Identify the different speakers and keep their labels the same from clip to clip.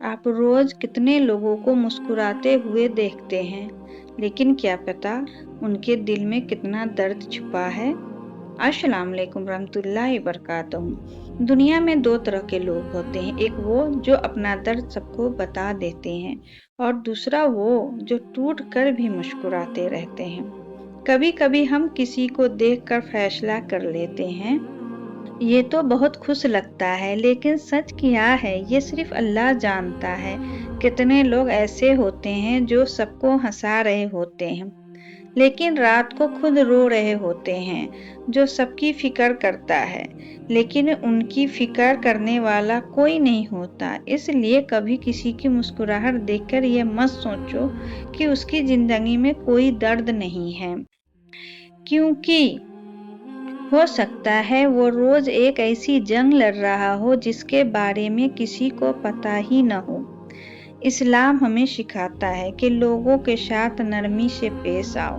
Speaker 1: आप रोज कितने लोगों को मुस्कुराते हुए देखते हैं, लेकिन क्या पता उनके दिल में कितना दर्द छुपा है। अस्सलाम वालेकुम रहमतुल्लाहि बरकातहू। दुनिया में दो तरह के लोग होते हैं, एक वो जो अपना दर्द सबको बता देते हैं और दूसरा वो जो टूट कर भी मुस्कुराते रहते हैं। कभी कभी हम किसी को देखकर फैसला कर लेते हैं, ये तो बहुत खुश लगता है, लेकिन सच क्या है ये सिर्फ अल्लाह जानता है। कितने लोग ऐसे होते हैं जो सबको हंसा रहे होते हैं, लेकिन रात को खुद रो रहे होते हैं। जो सबकी फिक्र करता है, लेकिन उनकी फिक्र करने वाला कोई नहीं होता। इसलिए कभी किसी की मुस्कुराहट देखकर ये मत सोचो कि उसकी जिंदगी में कोई दर्द नहीं है, क्योंकि हो सकता है वो रोज एक ऐसी जंग लड़ रहा हो जिसके बारे में किसी को पता ही न हो। इस्लाम हमें सिखाता है कि लोगों के साथ नरमी से पेश आओ,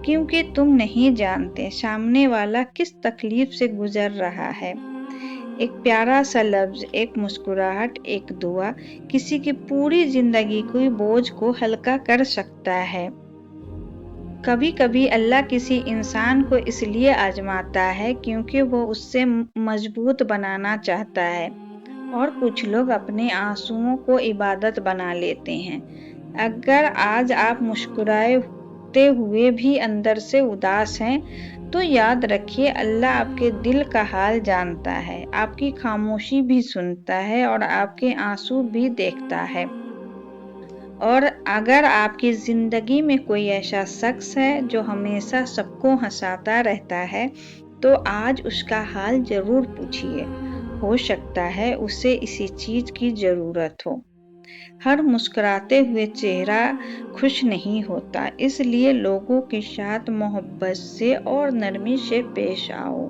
Speaker 1: क्योंकि तुम नहीं जानते सामने वाला किस तकलीफ से गुजर रहा है। एक प्यारा सा लफ्ज, एक मुस्कुराहट, एक दुआ किसी की पूरी जिंदगी की बोझ को हल्का कर सकता है। कभी कभी अल्लाह किसी इंसान को इसलिए आजमाता है क्योंकि वो उससे मजबूत बनाना चाहता है, और कुछ लोग अपने आंसुओं को इबादत बना लेते हैं। अगर आज आप मुस्कुराते हुए भी अंदर से उदास हैं, तो याद रखिए अल्लाह आपके दिल का हाल जानता है, आपकी खामोशी भी सुनता है और आपके आंसू भी देखता है। और अगर आपकी जिंदगी में कोई ऐसा शख्स है जो हमेशा सबको हंसाता रहता है, तो आज उसका हाल जरूर पूछिए। हो सकता है उसे इसी चीज की जरूरत हो। हर मुस्कुराते हुए चेहरा खुश नहीं होता, इसलिए लोगों के साथ मोहब्बत से और नरमी से पेश आओ।